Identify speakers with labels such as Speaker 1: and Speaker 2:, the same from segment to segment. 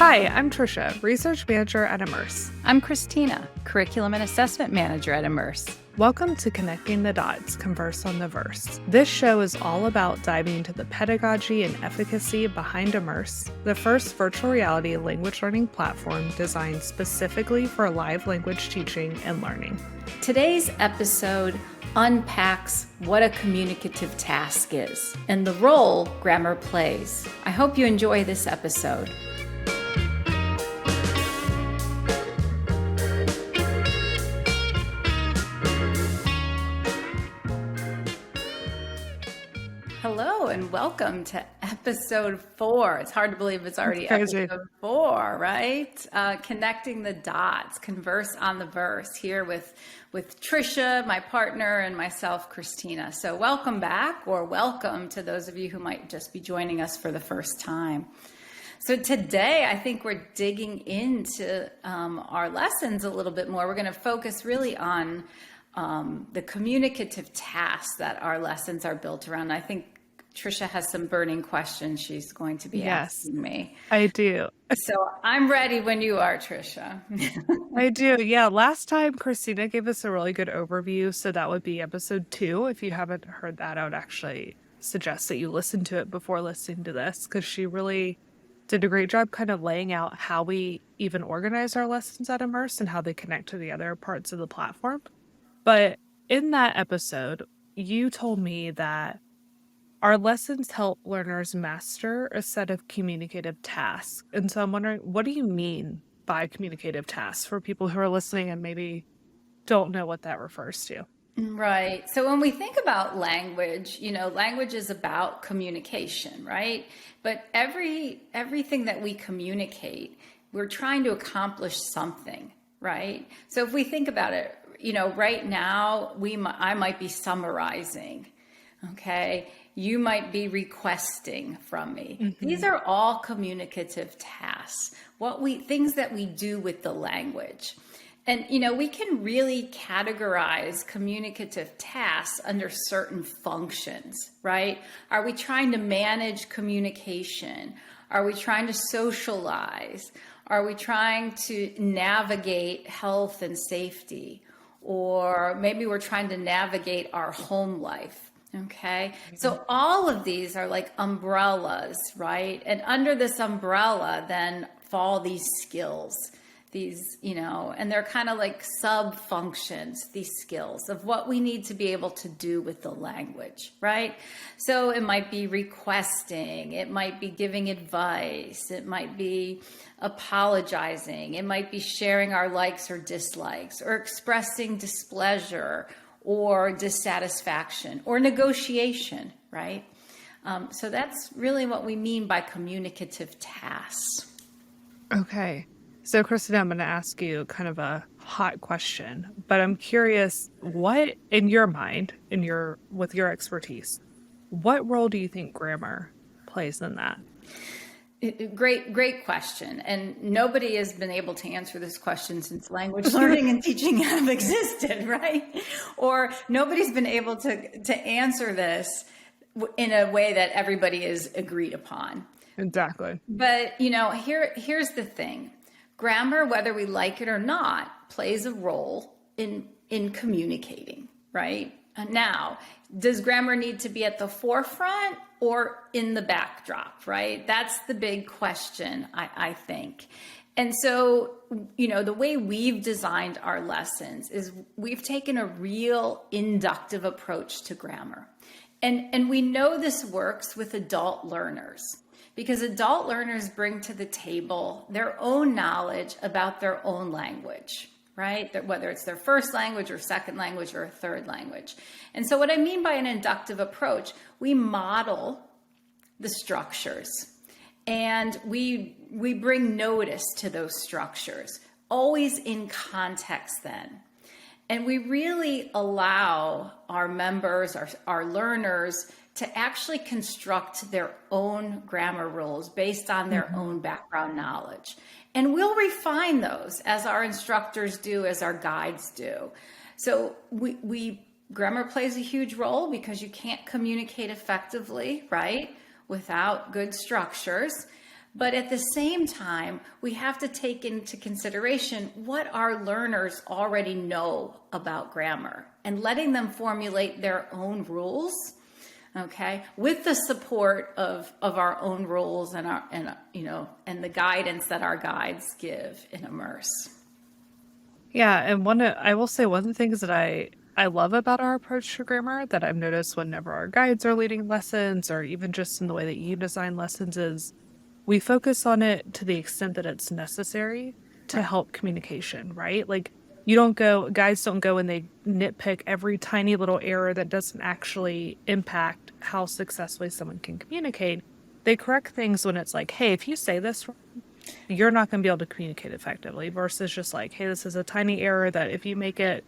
Speaker 1: Hi, I'm Tricia, Research Manager at Immerse.
Speaker 2: I'm Christina, Curriculum and Assessment Manager at Immerse.
Speaker 1: Welcome to Connecting the Dots, Converse on the Verse. This show is all about diving into the pedagogy and efficacy behind Immerse, the first virtual reality language learning platform designed specifically for live language teaching and learning.
Speaker 2: Today's episode unpacks what a communicative task is and the role grammar plays. I hope you enjoy this episode. Hello and welcome to episode 4. It's hard to believe it's already episode 4, right? Connecting the dots, Converse on the Verse, here with Tricia, my partner, and myself, Christina. So welcome back, or welcome to those of you who might just be joining us for the first time. So today, I think we're digging into our lessons a little bit more. We're going to focus really on the communicative tasks that our lessons are built around. I think Tricia has some burning questions she's going to be asking me.
Speaker 1: I do.
Speaker 2: So I'm ready when you are, Tricia.
Speaker 1: I do. Yeah. Last time, Christina gave us a really good overview. So that would be episode 2. If you haven't heard that, I would actually suggest that you listen to it before listening to this, because she really did a great job kind of laying out how we even organize our lessons at Immerse and how they connect to the other parts of the platform. But in that episode, you told me that our lessons help learners master a set of communicative tasks. And so I'm wondering, what do you mean by communicative tasks for people who are listening and maybe don't know what that refers to?
Speaker 2: Right. So when we think about language, language is about communication, right? But everything that we communicate, we're trying to accomplish something, right? So if we think about it, right now, I might be summarizing, okay? You might be requesting from me. Mm-hmm. These are all communicative tasks, things that we do with the language. And, we can really categorize communicative tasks under certain functions, right? Are we trying to manage communication? Are we trying to socialize? Are we trying to navigate health and safety? Or maybe we're trying to navigate our home life. Okay. So all of these are like umbrellas, right? And under this umbrella then fall these skills, and they're kind of like sub functions, these skills of what we need to be able to do with the language, right? So it might be requesting, it might be giving advice, it might be apologizing, it might be sharing our likes or dislikes, or expressing displeasure or dissatisfaction or negotiation, right? So that's really what we mean by communicative tasks.
Speaker 1: Okay. So, Christina, I'm going to ask you kind of a hot question, but I'm curious, what, in your mind, with your expertise, what role do you think grammar plays in that?
Speaker 2: Great question. And nobody has been able to answer this question since language learning and teaching have existed, right? Or nobody's been able to answer this in a way that everybody is agreed upon.
Speaker 1: Exactly.
Speaker 2: But, here's the thing. Grammar, whether we like it or not, plays a role in communicating, right? Now, does grammar need to be at the forefront or in the backdrop, right? That's the big question, I think. And so, the way we've designed our lessons is we've taken a real inductive approach to grammar. And we know this works with adult learners, because adult learners bring to the table their own knowledge about their own language, right? Whether it's their first language or second language or a third language. And so what I mean by an inductive approach, we model the structures and we bring notice to those structures, always in context then. And we really allow our members, our learners, to actually construct their own grammar rules based on their own background knowledge. And we'll refine those as our instructors do, as our guides do. So grammar plays a huge role because you can't communicate effectively, right, without good structures. But at the same time, we have to take into consideration what our learners already know about grammar and letting them formulate their own rules, okay, with the support of our own rules and and the guidance that our guides give in Immerse.
Speaker 1: Yeah, and I will say one of the things that I love about our approach to grammar that I've noticed whenever our guides are leading lessons or even just in the way that you design lessons is we focus on it to the extent that it's necessary to
Speaker 2: Right.
Speaker 1: help communication, right? Like guys don't go and they nitpick every tiny little error that doesn't actually impact how successfully someone can communicate. They correct things when it's like, hey, if you say this wrong, you're not going to be able to communicate effectively versus just like, hey, this is a tiny error that if you make it,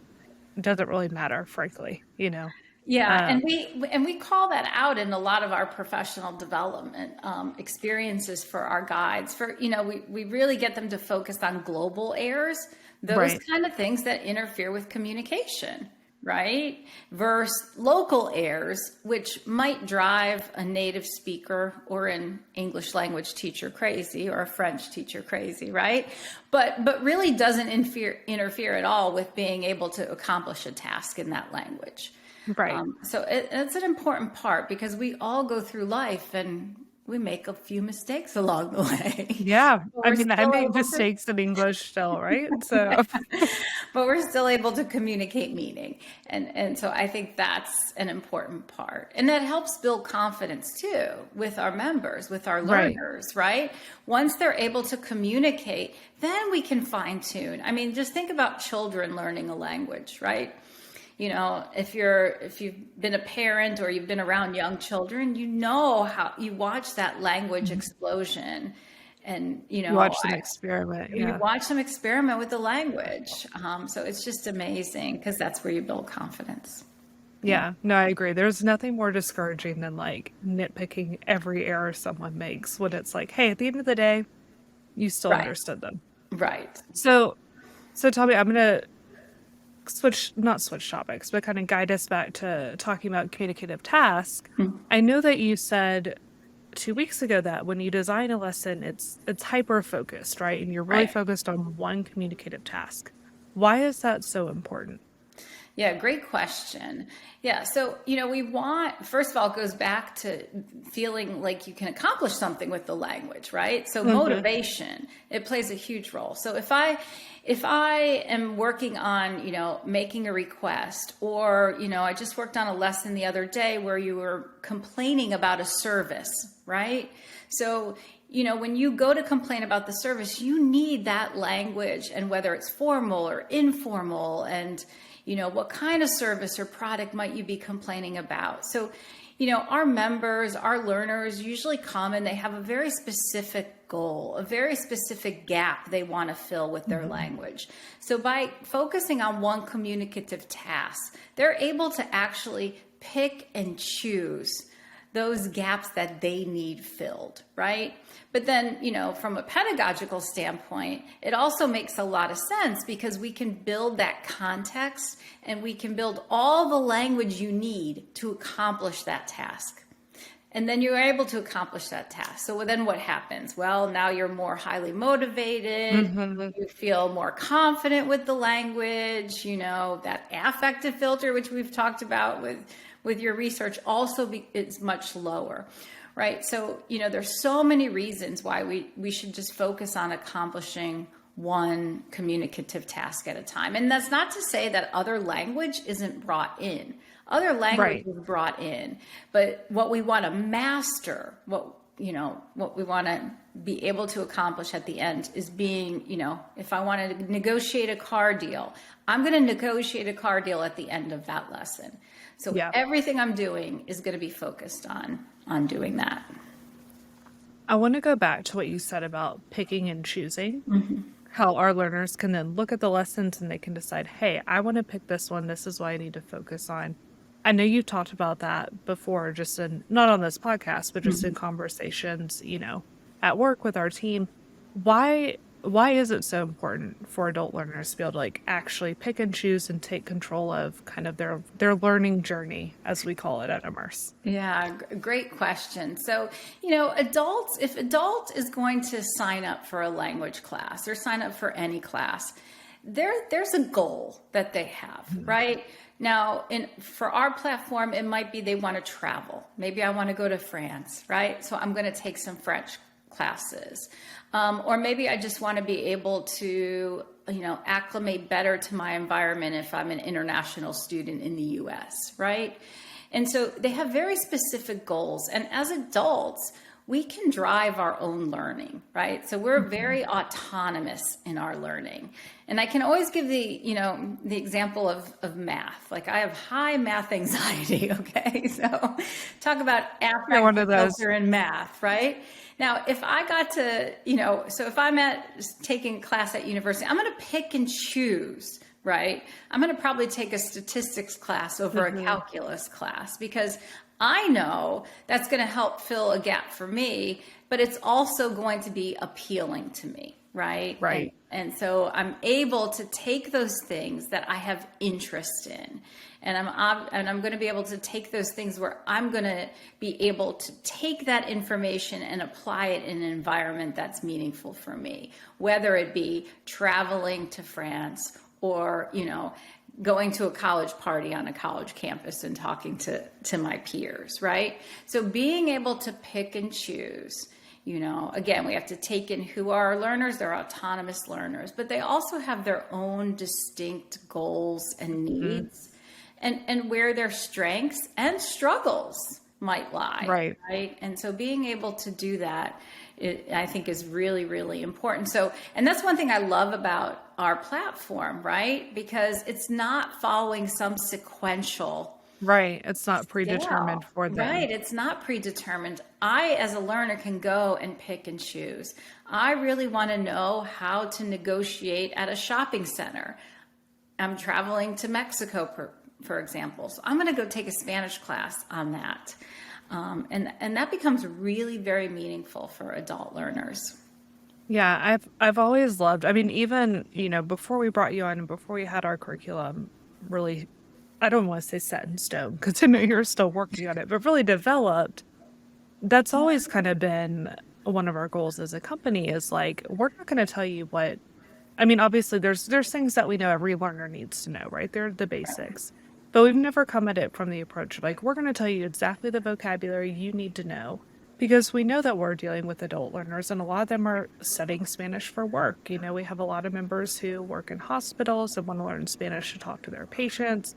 Speaker 1: doesn't really matter, frankly, you know?
Speaker 2: Yeah,
Speaker 1: Um,
Speaker 2: and we call that out in a lot of our professional development experiences for our guides. For we really get them to focus on global errors, those
Speaker 1: right.
Speaker 2: kind of things that interfere with communication, right? Versus local errors, which might drive a native speaker or an English language teacher crazy or a French teacher crazy, right? But really doesn't interfere at all with being able to accomplish a task in that language.
Speaker 1: Right.
Speaker 2: So it's an important part because we all go through life and we make a few mistakes along the way.
Speaker 1: Yeah.
Speaker 2: But
Speaker 1: I
Speaker 2: we're
Speaker 1: mean, I
Speaker 2: still
Speaker 1: make
Speaker 2: able to,
Speaker 1: mistakes in English still, right? So,
Speaker 2: but we're still able to communicate meaning. And so I think that's an important part. And that helps build confidence too with our members, with our
Speaker 1: right.
Speaker 2: learners, right? Once they're able to communicate, then we can fine tune. I mean, just think about children learning a language, right? If you've been a parent or you've been around young children, how you watch that language explosion, and
Speaker 1: Watch them experiment.
Speaker 2: you
Speaker 1: Yeah.
Speaker 2: watch them experiment with the language. So it's just amazing because that's where you build confidence. Yeah.
Speaker 1: Yeah. No, I agree. There's nothing more discouraging than like nitpicking every error someone makes when it's like, hey, at the end of the day, you still
Speaker 2: Right.
Speaker 1: understood them.
Speaker 2: Right.
Speaker 1: So, so Tommy, I'm gonna not switch topics, but kind of guide us back to talking about communicative task. I know that you said 2 weeks ago that when you design a lesson, it's hyper focused, right? And you're really
Speaker 2: Right.
Speaker 1: focused on one communicative task. Why is that so important?
Speaker 2: Yeah, great question. Yeah, so, we want, first of all, it goes back to feeling like you can accomplish something with the language, right? So
Speaker 1: Mm-hmm.
Speaker 2: motivation, it plays a huge role. So if I am working on, making a request, or, I just worked on a lesson the other day where you were complaining about a service, right? So, when you go to complain about the service, you need that language, and whether it's formal or informal, and what kind of service or product might you be complaining about? So, our members, our learners usually come and they have a very specific goal, a very specific gap they want to fill with their language. So by focusing on one communicative task, they're able to actually pick and choose those gaps that they need filled, right? But then, from a pedagogical standpoint, it also makes a lot of sense because we can build that context and we can build all the language you need to accomplish that task. And then you're able to accomplish that task. So then what happens? Well, now you're more highly motivated.
Speaker 1: Mm-hmm.
Speaker 2: You feel more confident with the language, that affective filter, which we've talked about with your research also is much lower, right? So, there's so many reasons why we should just focus on accomplishing one communicative task at a time. And that's not to say that other language isn't brought in. Other language
Speaker 1: Right.
Speaker 2: is brought in, but what we want to master, what we want to be able to accomplish at the end is being, if I want to negotiate a car deal, I'm going to negotiate a car deal at the end of that lesson. So
Speaker 1: Yeah.
Speaker 2: everything I'm doing is going to be focused on doing that.
Speaker 1: I want to go back to what you said about picking and choosing, how our learners can then look at the lessons and they can decide, hey, I want to pick this one. This is what I need to focus on. I know you talked about that before, just not on this podcast, but just in conversations, at work with our team. Why why is it so important for adult learners to be able to like actually pick and choose and take control of kind of their learning journey, as we call it at Immerse?
Speaker 2: Yeah, great question. So, adults, if adult is going to sign up for a language class or sign up for any class, there's a goal that they have, right? Now, for our platform, it might be they want to travel. Maybe I want to go to France, right? So I'm going to take some French classes. Or maybe I just want to be able to, acclimate better to my environment if I'm an international student in the US, right? And so they have very specific goals. And as adults, we can drive our own learning, right? So we're very autonomous in our learning. And I can always give the example of math. Like I have high math anxiety, okay? So talk about
Speaker 1: You're one of
Speaker 2: affect
Speaker 1: those.
Speaker 2: filter in math, right? Now, if I got to, so if I'm taking a class at university, I'm going to pick and choose, right? I'm going to probably take a statistics class over a calculus class because I know that's going to help fill a gap for me, but it's also going to be appealing to me, right?
Speaker 1: Right.
Speaker 2: And so I'm able to take those things that I have interest in, and I'm going to be able to take those things where I'm going to be able to take that information and apply it in an environment that's meaningful for me, whether it be traveling to France or, going to a college party on a college campus and talking to my peers, right? So being able to pick and choose, again, we have to take in who are our learners. They're autonomous learners, but they also have their own distinct goals and needs and where their strengths and struggles might lie, right? And so being able to do that, I think is really, really important. So, and that's one thing I love about our platform, right? Because it's not following some sequential.
Speaker 1: Right. It's not predetermined for them.
Speaker 2: Right. It's not predetermined. I, as a learner, can go and pick and choose. I really want to know how to negotiate at a shopping center. I'm traveling to Mexico, for example. So I'm going to go take a Spanish class on that. And that becomes really very meaningful for adult learners.
Speaker 1: Yeah, I've always loved, I mean, even, before we brought you on and before we had our curriculum really, I don't want to say set in stone because I know you're still working on it, but really developed, that's always kind of been one of our goals as a company is like, we're not going to tell you what, I mean, obviously there's things that we know every learner needs to know, right? They're the basics. But we've never come at it from the approach of like, we're going to tell you exactly the vocabulary you need to know because we know that we're dealing with adult learners and a lot of them are studying Spanish for work. We have a lot of members who work in hospitals and want to learn Spanish to talk to their patients.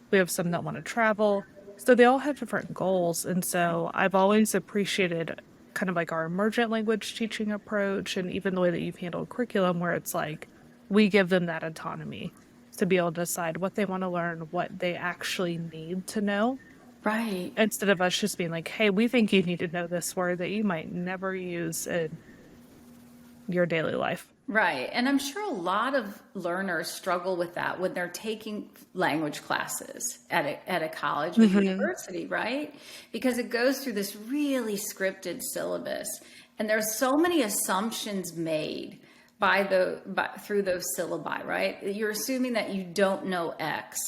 Speaker 1: We have some that want to travel. So they all have different goals. And so I've always appreciated kind of like our emergent language teaching approach and even the way that you've handled curriculum where it's like, we give them that autonomy to be able to decide what they want to learn, what they actually need to know.
Speaker 2: Right.
Speaker 1: Instead of us just being like, hey, we think you need to know this word that you might never use in your daily life.
Speaker 2: Right. And I'm sure a lot of learners struggle with that when they're taking language classes at a college or university, right? Because it goes through this really scripted syllabus and there's so many assumptions made through those syllabi, right? You're assuming that you don't know X,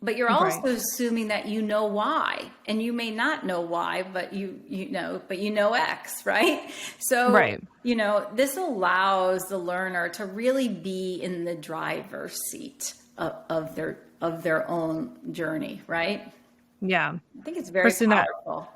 Speaker 2: but you're also assuming that you know Y, and you may not know Y, but you know X, right? So, this allows the learner to really be in the driver's seat of their own journey, right?
Speaker 1: Yeah.
Speaker 2: I think it's very powerful.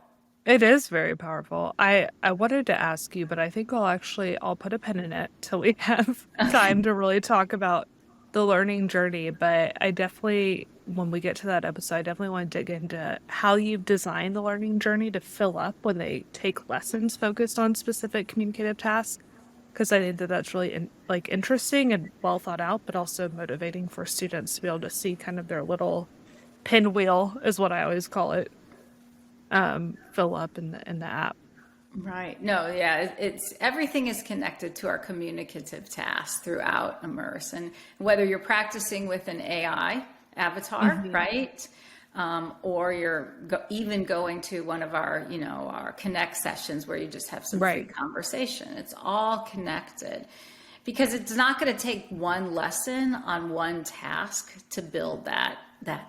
Speaker 1: It is very powerful. I wanted to ask you, but I think I'll put a pin in it till we have time to really talk about the learning journey. But I definitely, when we get to that episode, I definitely want to dig into how you've designed the learning journey to fill up when they take lessons focused on specific communicative tasks. Because I think that that's really interesting and well thought out, but also motivating for students to be able to see kind of their little pinwheel is what I always call it. Fill up in the app.
Speaker 2: Right. No, yeah, it's everything is connected to our communicative tasks throughout Immerse. And whether you're practicing with an AI avatar, right? Or you're even going to one of our Connect sessions where you just have some free conversation. It's all connected. because it's not going to take one lesson on one task to build that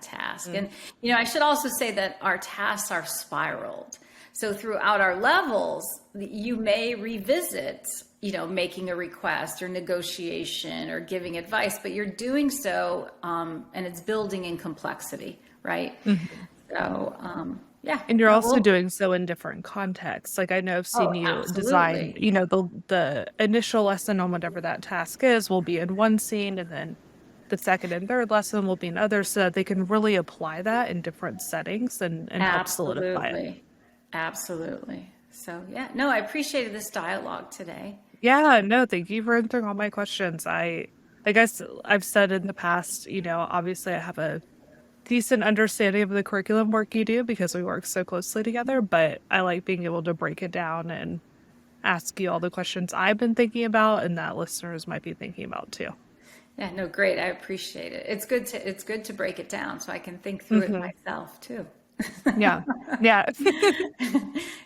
Speaker 2: task. And I should also say that our tasks are spiraled. So throughout our levels, you may revisit, making a request or negotiation or giving advice, but you're doing so, and it's building in complexity, right? So, yeah.
Speaker 1: And you're also doing so in different contexts. Like I know I've seen you design,
Speaker 2: absolutely.
Speaker 1: the initial lesson on whatever that task is will be in one scene, and then the second and third lesson will be in others, so that they can really apply that in different settings and help solidify it.
Speaker 2: Absolutely. So yeah, no, I appreciated this dialogue today.
Speaker 1: Yeah, no, thank you for answering all my questions. I guess I've said in the past, obviously I have a decent understanding of the curriculum work you do because we work so closely together, but I like being able to break it down and ask you all the questions I've been thinking about and that listeners might be thinking about too.
Speaker 2: Yeah, no, great. I appreciate it. It's good to break it down so I can think through it myself too.
Speaker 1: Yeah. Yeah.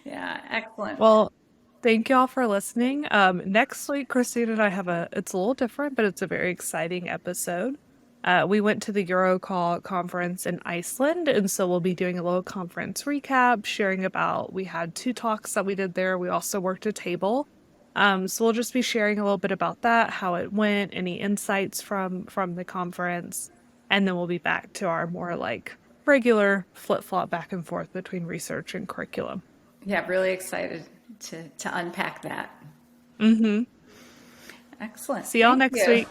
Speaker 2: Yeah, excellent.
Speaker 1: Well, thank y'all for listening. Next week, Christine and I have it's a little different, but it's a very exciting episode. We went to the Eurocall conference in Iceland, and so we'll be doing a little conference recap, sharing about, we had 2 talks that we did there. We also worked a table. So we'll just be sharing a little bit about that, how it went, any insights from the conference, and then we'll be back to our more like regular flip-flop back and forth between research and curriculum.
Speaker 2: Yeah, really excited to unpack that. Excellent.
Speaker 1: See y'all next week.